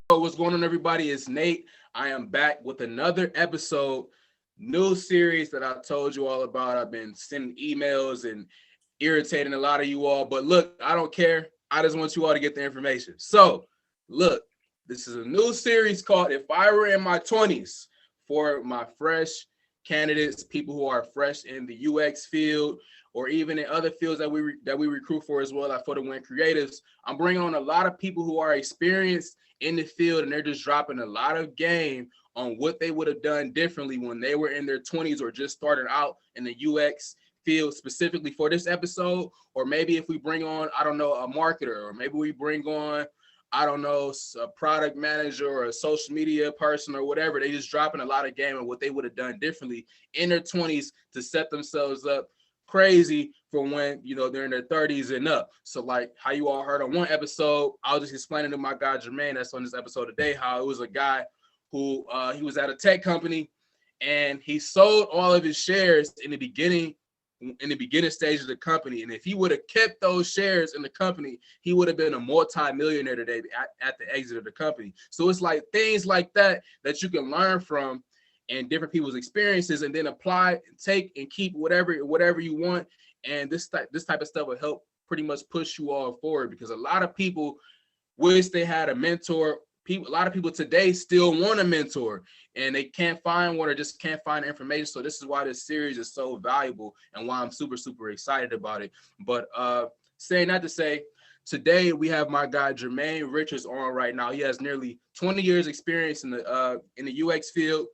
What's going on, everybody? It's Nate. I am back with another episode, new series that I told you all about. I've been sending emails and irritating a lot of you all, but look, I don't care. I just want you all to get the information. So, look, this is a new series called If I Were in My 20s for my fresh candidates, people who are fresh in the UX field or even in other fields that we recruit for as well, like for the Win Creatives. I'm bringing on a lot of people who are experienced in the field, and they're just dropping a lot of game on what they would have done differently when they were in their 20s or just started out in the UX field specifically for this episode. Or maybe if we bring on, I don't know, a marketer, or maybe we bring on, I don't know, a product manager or a social media person or whatever. They just dropping a lot of game on what they would have done differently in their 20s to set themselves up crazy for when, you know, they're in their 30s and up. So like how you all heard on one episode, I was just explaining to my guy Jermaine that's on this episode today how it was a guy who he was at a tech company and he sold all of his shares in the beginning stage of the company. And if he would have kept those shares in the company, he would have been a multi-millionaire today at the exit of the company. So it's like things like that you can learn from and different people's experiences, and then apply, take, and keep whatever you want. And this type of stuff will help pretty much push you all forward, because a lot of people wish they had a mentor. A lot of people today still want a mentor, and they can't find one or just can't find information. So this is why this series is so valuable and why I'm super, super excited about it. But saying that to say, today we have my guy Jermaine Richards on right now. He has nearly 20 years experience in the UX field.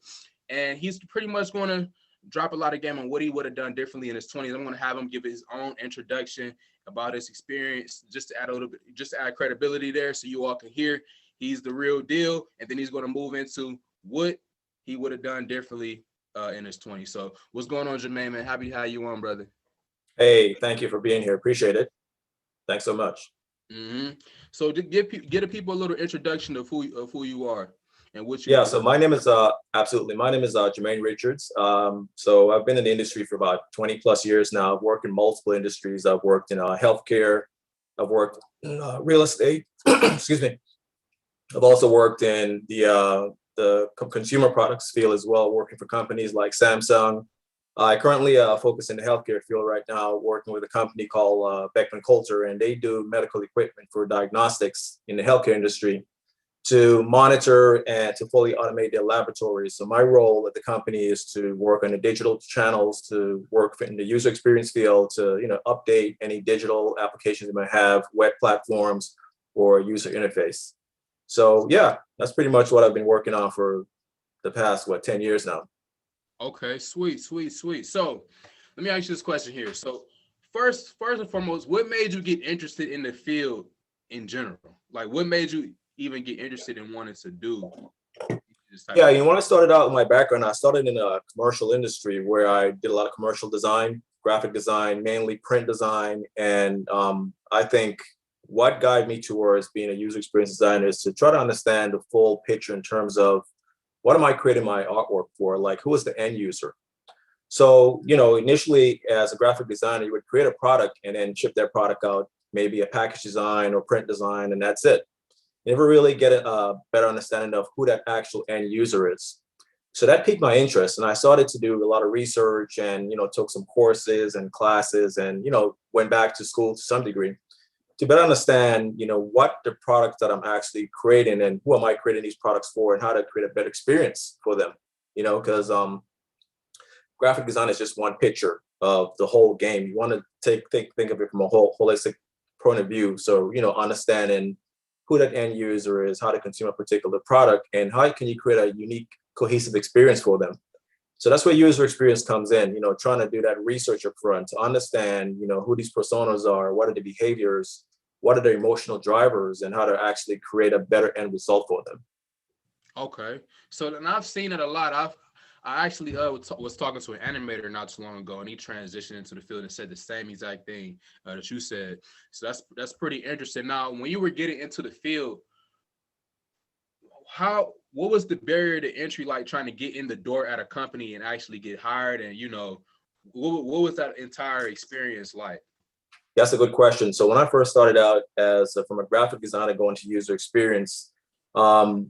And he's pretty much going to drop a lot of game on what he would have done differently in his 20s. I'm going to have him give his own introduction about his experience, just to add a little bit, just to add credibility there, so you all can hear he's the real deal. And then he's going to move into what he would have done differently in his 20s. So what's going on, Jermaine, man? Happy to have you on, brother. Hey, thank you for being here. Appreciate it. Thanks so much. Mm-hmm. So to get the people a little introduction of who you are. And what you so my name is Jermaine Richards. So I've been in the industry for about 20 plus years now. I've worked in multiple industries. I've worked in healthcare. I've worked in real estate. Excuse me. I've also worked in the consumer products field as well, working for companies like Samsung. I currently focus in the healthcare field right now, working with a company called Beckman Coulter, and they do medical equipment for diagnostics in the healthcare industry, to monitor and to fully automate their laboratories. So my role at the company is to work on the digital channels, to work in the user experience field, to update any digital applications they might have, web platforms, or user interface. So yeah, that's pretty much what I've been working on for the past 10 years now. Okay, sweet. So let me ask you this question here. So first and foremost, what made you get interested in the field in general? Like, what made you even get interested in wanting to do this type of when I started out with my background, I started in a commercial industry where I did a lot of commercial design, graphic design, mainly print design. And I think what guided me towards being a user experience designer is to try to understand the full picture in terms of what am I creating my artwork for? Like, who is the end user? So, initially as a graphic designer, you would create a product and then ship that product out, maybe a package design or print design, and that's it. Never really get a better understanding of who that actual end user is. So that piqued my interest, and I started to do a lot of research and, took some courses and classes and, went back to school to some degree to better understand, what the product that I'm actually creating and who am I creating these products for and how to create a better experience for them, because graphic design is just one picture of the whole game. You want to think of it from a whole holistic point of view. So, understanding who that end user is, how to consume a particular product, and how can you create a unique, cohesive experience for them. So that's where user experience comes in, trying to do that research up front to understand, who these personas are, what are the behaviors, what are their emotional drivers, and how to actually create a better end result for them. Okay. So then I've seen it a lot. I actually was talking to an animator not too long ago, and he transitioned into the field and said the same exact thing that you said. So that's pretty interesting. Now, when you were getting into the field, what was the barrier to entry like, trying to get in the door at a company and actually get hired? And what was that entire experience like? That's a good question. So when I first started out as from a graphic designer going to user experience, a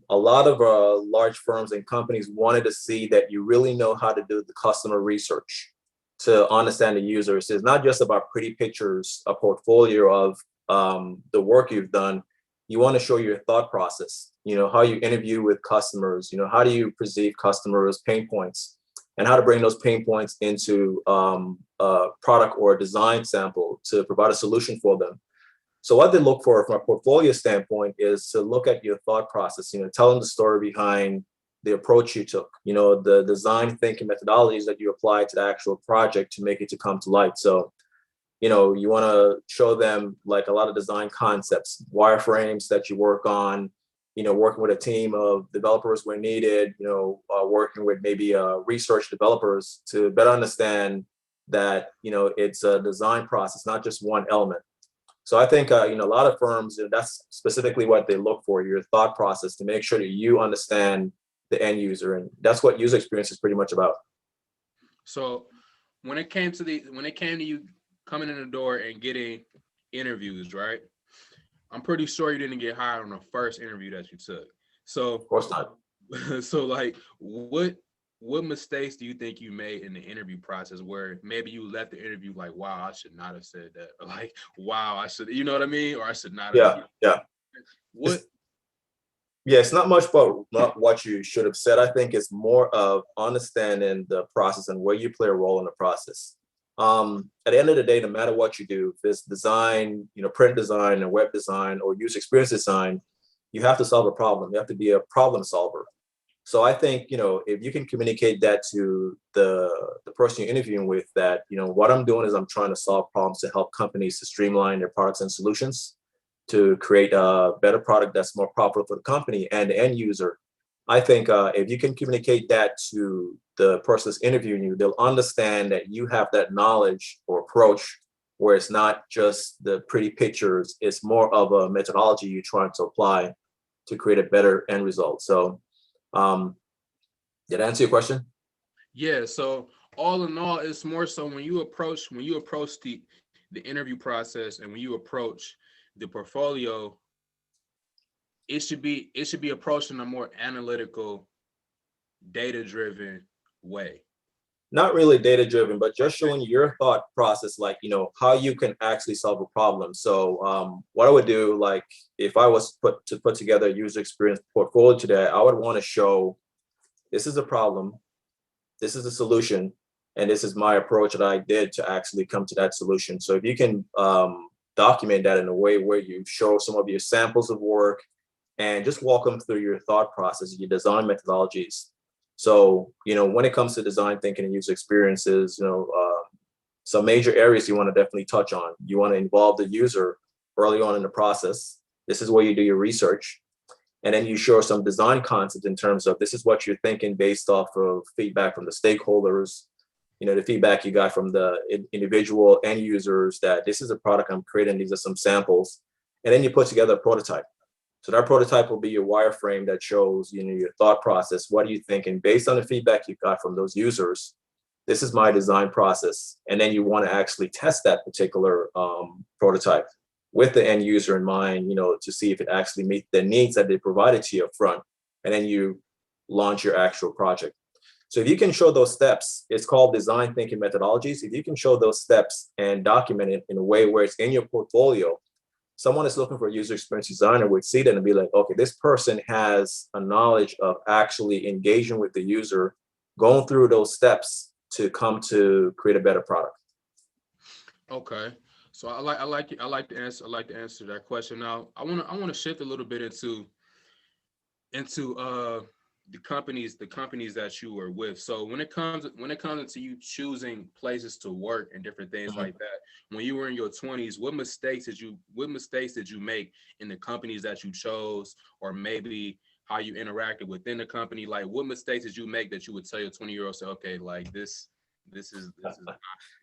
lot of large firms and companies wanted to see that you really know how to do the customer research to understand the users. It's not just about pretty pictures, a portfolio of the work you've done. You want to show your thought process, how you interview with customers, how do you perceive customers' pain points, and how to bring those pain points into a product or a design sample to provide a solution for them. So what they look for from a portfolio standpoint is to look at your thought process, tell them the story behind the approach you took, the design thinking methodologies that you apply to the actual project to make it to come to light. So, you want to show them like a lot of design concepts, wireframes that you work on, working with a team of developers where needed, working with maybe research developers to better understand that, it's a design process, not just one element. So I think, a lot of firms, that's specifically what they look for, your thought process to make sure that you understand the end user. And that's what user experience is pretty much about. So when it came to you coming in the door and getting interviews, right? I'm pretty sure you didn't get hired on the first interview that you took. So Of course not. so like what mistakes do you think you made in the interview process where maybe you left the interview like, wow, I should not have said that, or like, wow, I should, you know what I mean, or I should not have. Yeah. What? It's not much about not what you should have said. I think it's more of understanding the process and where you play a role in the process. At the end of the day, no matter what you do, if it's design, print design and web design or user experience design, you have to solve a problem. You have to be a problem solver. So I think, if you can communicate that to the person you're interviewing with, that, what I'm doing is I'm trying to solve problems to help companies to streamline their products and solutions to create a better product that's more profitable for the company and the end user. I think if you can communicate that to the person that's interviewing you, they'll understand that you have that knowledge or approach where it's not just the pretty pictures, it's more of a methodology you're trying to apply to create a better end result. So did I answer your question? Yeah. So all in all, it's more so when you approach the interview process and when you approach the portfolio, it should be approached in a more analytical, data driven way. Not really data driven, but just showing your thought process, like, how you can actually solve a problem. So what I would do, like if I was put together a user experience portfolio today, I would want to show this is a problem, this is a solution, and this is my approach that I did to actually come to that solution. So if you can document that in a way where you show some of your samples of work and just walk them through your thought process, your design methodologies. So, when it comes to design thinking and user experiences, some major areas you want to definitely touch on. You want to involve the user early on in the process. This is where you do your research. And then you show some design concepts in terms of this is what you're thinking based off of feedback from the stakeholders, the feedback you got from the individual end users, that this is a product I'm creating, these are some samples. And then you put together a prototype. So that prototype will be your wireframe that shows, your thought process. What are you thinking based on the feedback you got from those users? This is my design process. And then you want to actually test that particular prototype with the end user in mind, to see if it actually meets the needs that they provided to you up front. And then you launch your actual project. So if you can show those steps, it's called design thinking methodologies. If you can show those steps and document it in a way where it's in your portfolio, someone is looking for a user experience designer would see that and be like, okay, this person has a knowledge of actually engaging with the user, going through those steps to come to create a better product. Okay. So I like to answer that question. Now I want to shift a little bit into the companies that you were with. So when it comes to you choosing places to work and different things Mhm. like that, when you were in your 20s, what mistakes did you make in the companies that you chose, or maybe how you interacted within the company? Like what mistakes did you make that you would tell your 20-year-old, say, okay, like this is not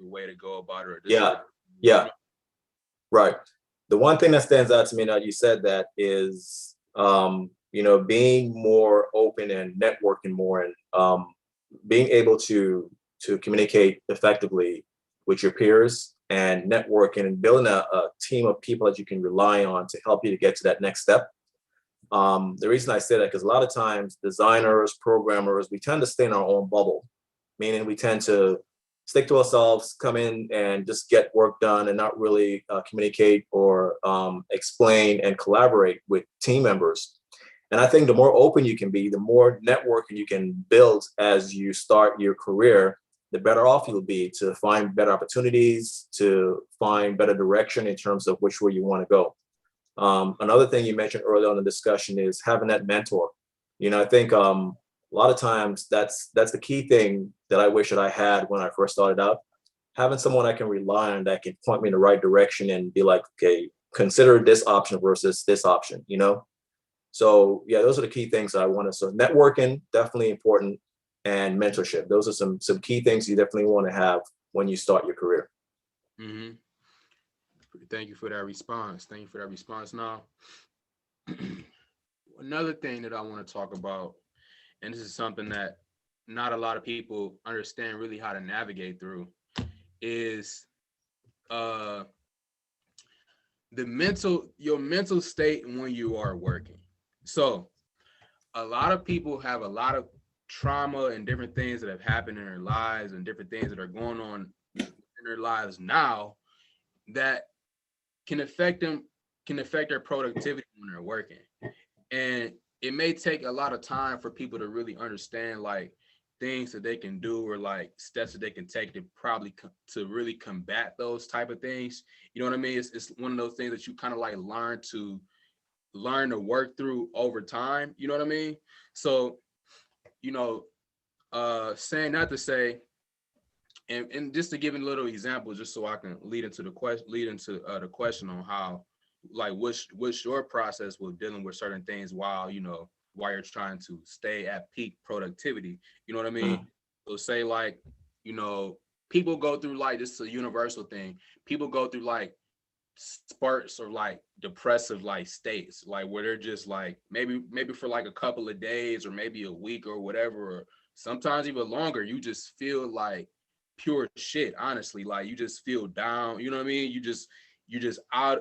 the way to go about it, or this is Yeah, the, you yeah, know. right. The one thing that stands out to me now you said that is, being more open and networking more, and being able to communicate effectively with your peers. and networking and building a team of people that you can rely on to help you to get to that next step. The reason I say that, because a lot of times designers, programmers, we tend to stay in our own bubble, meaning we tend to stick to ourselves, come in and just get work done and not really communicate or explain and collaborate with team members. And I think the more open you can be, the more networking you can build as you start your career, the better off you'll be to find better opportunities, to find better direction in terms of which way you want to go. Another thing you mentioned earlier on in the discussion is having that mentor. I think a lot of times that's the key thing that I wish that I had when I first started out. Having someone I can rely on that can point me in the right direction and be like, okay, consider this option versus this option. So yeah, those are the key things I want to. So networking, definitely important, and mentorship. Those are some key things you definitely want to have when you start your career. Mm-hmm. Thank you for that response. Now, another thing that I want to talk about, and this is something that not a lot of people understand really how to navigate through, is your mental state when you are working. So a lot of people have a lot of trauma and different things that have happened in their lives and different things that are going on in their lives now that can affect their productivity when they're working. And it may take a lot of time for people to really understand like things that they can do or like steps that they can take to probably to really combat those type of things. You know what I mean? It's one of those things that you kind of like learn to work through over time. You know what I mean? So, saying that to say, and just to give a little example, just so I can lead into the question on how, like, what's your process with dealing with certain things while you're trying to stay at peak productivity. You know what I mean? So say like, people go through like, this is a universal thing. People go through like spurts or like depressive like states, like where they're just like maybe for like a couple of days or maybe a week or whatever, or sometimes even longer. You just feel like pure shit, honestly. Like you just feel down. You know what I mean? You just out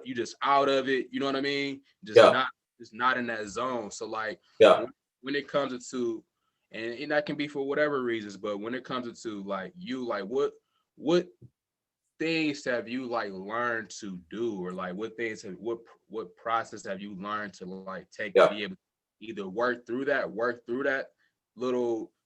of it. You know what I mean? Yeah. Just not in that zone. So like Yeah. when it comes to, and that can be for whatever reasons, but when it comes to like you, like what things have you like learned to do, or like what process have you learned to like take to Yeah. be able to either work through that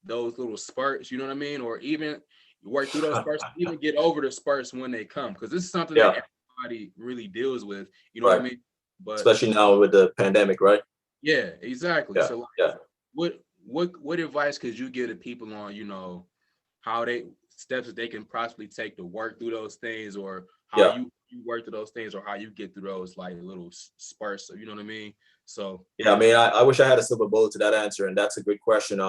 those little spurts, you know what I mean, or even work through those spurts, even get over the spurts when they come, because this is something Yeah. that everybody really deals with, you know what I Right. mean? But Especially now with the pandemic, right? yeah, exactly. Yeah. So like, Yeah. what advice could you give to people on, how they steps that they can possibly take to work through those things, or how Yeah. you work through those things, or how you get through those like little spurts, so you know what I mean? So Yeah, I mean, I wish I had a silver bullet to that answer, and that's a good question.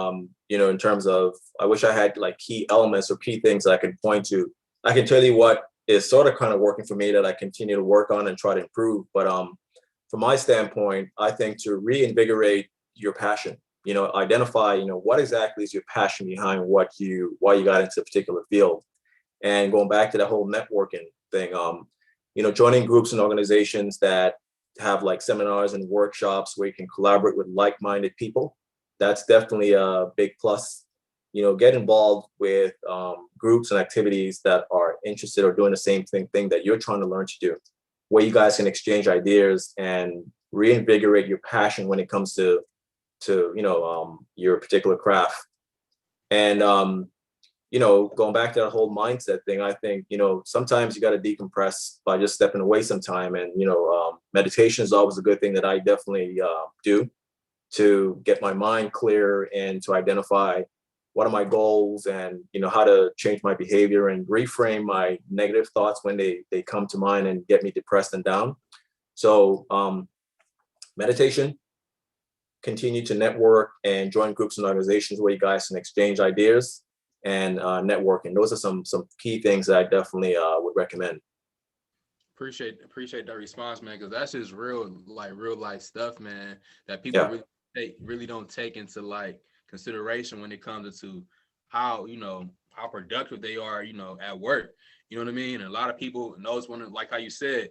In terms of, I wish I had like key elements or key things that I can point to. I can tell you what is sort of kind of working for me that I continue to work on and try to improve. But from my standpoint, I think to reinvigorate your passion, identify, what exactly is your passion behind why you got into a particular field, and going back to that whole networking thing, joining groups and organizations that have like seminars and workshops where you can collaborate with like-minded people. That's definitely a big plus. Get involved with groups and activities that are interested or doing the same thing that you're trying to learn to do, where you guys can exchange ideas and reinvigorate your passion when it comes to your particular craft. And going back to that whole mindset thing, I think, sometimes you got to decompress by just stepping away some time. And, meditation is always a good thing that I definitely do to get my mind clear and to identify what are my goals and, how to change my behavior and reframe my negative thoughts when they come to mind and get me depressed and down. So meditation, continue to network and join groups and organizations where you guys can exchange ideas, and networking. Those are some key things that I definitely would recommend. appreciate that response, man, because that's just real life stuff, man, that people Yeah. really don't take into like consideration when it comes to how how productive they are, you know, at work. You know what I mean? And a lot of people knows when, like how you said,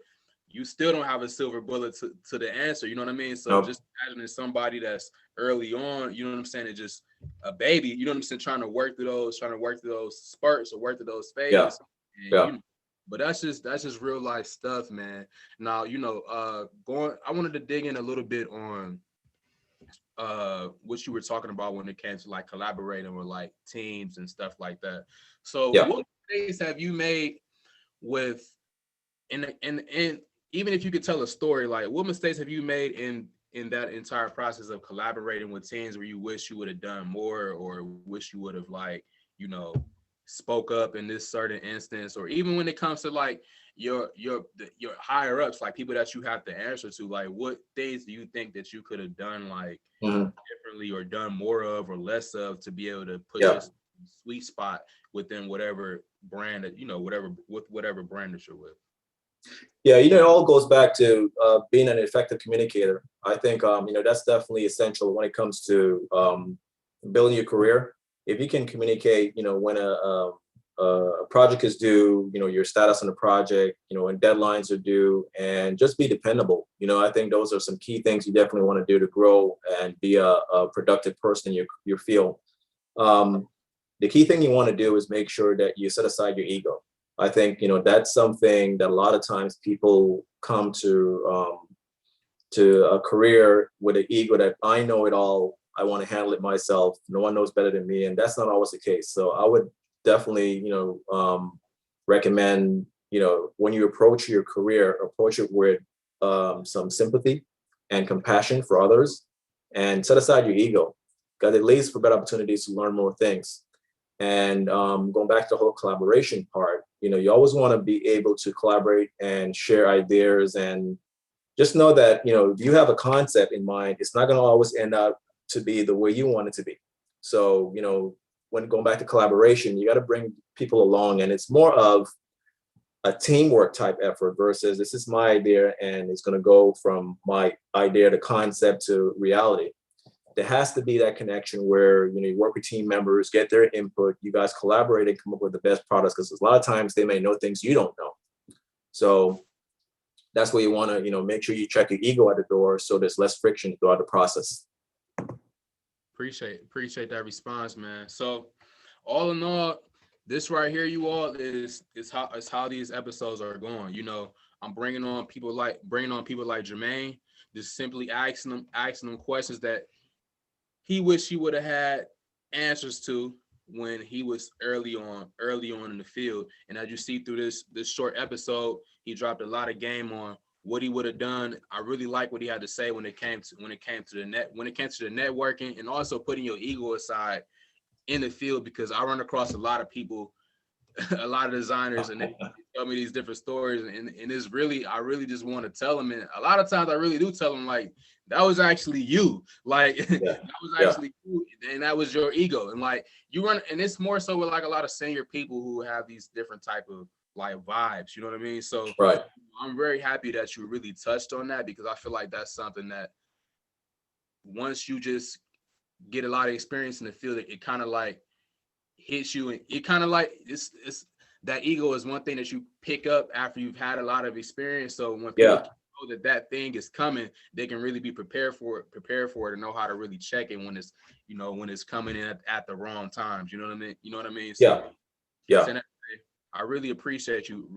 you still don't have a silver bullet to the answer. You know what I mean? So Nope. just imagining somebody that's early on, you know what I'm saying, and just a baby, you know what I'm saying, trying to work through those spurts or work through those Yeah. phases. And Yeah. you know, but that's just real life stuff, man. Now, you know, I wanted to dig in a little bit on what you were talking about when it came to like collaborating with like teams and stuff like that. So Yeah. what mistakes have you made with and even if you could tell a story, like what mistakes have you made in that entire process of collaborating with teams where you wish you would have done more or wish you would have like, you know, spoke up in this certain instance, or even when it comes to like your higher ups, like people that you have to answer to, like what things do you think that you could have done like Mhm. differently or done more of or less of to be able to put your Yeah. sweet spot within whatever brand that, you know, whatever with whatever brand that you're with? Yeah, it all goes back to being an effective communicator. I think that's definitely essential when it comes to building your career. If you can communicate, when a project is due, your status on the project, when deadlines are due, and just be dependable. I think those are some key things you definitely want to do to grow and be a productive person in your field. Um, the key thing you want to do is make sure that you set aside your ego. I think that's something that a lot of times people come to a career with an ego that I know it all. I want to handle it myself. No one knows better than me, and that's not always the case. So I would definitely recommend when you approach your career, approach it with some sympathy and compassion for others, and set aside your ego, because it leads for better opportunities to learn more things. And going back to the whole collaboration part, you always want to be able to collaborate and share ideas, and just know that, if you have a concept in mind, it's not going to always end up to be the way you want it to be. So, when going back to collaboration, you got to bring people along, and it's more of a teamwork type effort versus this is my idea and it's going to go from my idea to concept to reality. There has to be that connection where you work with team members, get their input, you guys collaborate and come up with the best products, because a lot of times they may know things you don't know. So that's where you want to make sure you check your ego at the door, so there's less friction throughout the process. Appreciate that response, man. So all in all, this right here, you all, is how these episodes are going. I'm bringing on people like Jermaine, just simply asking them questions that he wished he would have had answers to when he was early on in the field. And as you see through this short episode, he dropped a lot of game on what he would have done. I really like what he had to say when it came to the networking, and also putting your ego aside in the field, because I run across a lot of people, a lot of designers, and they tell me these different stories, and it's really, I really just want to tell them, and a lot of times I really do tell them, like, that was actually you, like Yeah. that was Yeah. actually you, and that was your ego, and like you run, and it's more so with like a lot of senior people who have these different type of like vibes, you know what I mean? So Right. I'm very happy that you really touched on that, because I feel like that's something that once you just get a lot of experience in the field, it kind of like hits you, and it kind of like it's that ego is one thing that you pick up after you've had a lot of experience. So when people Yeah. know that thing is coming, they can really be prepared for it and know how to really check it when it's coming in at the wrong times. You know what I mean? Yeah. So Yeah. saying that, I really appreciate you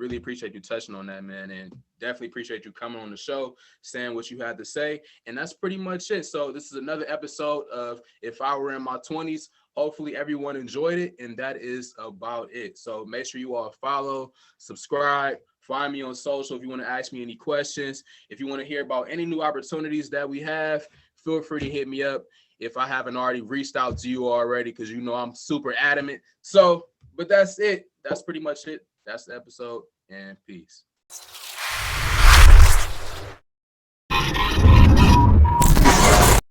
touching on that, man, and definitely appreciate you coming on the show, saying what you had to say. And that's pretty much it. So this is another episode of If I Were in My 20s. Hopefully everyone enjoyed it, and that is about it. So make sure you all follow, subscribe, find me on social if you want to ask me any questions. If you want to hear about any new opportunities that we have, feel free to hit me up if I haven't already reached out to you already, because I'm super adamant. So, but that's it. That's pretty much it. That's the episode, and peace.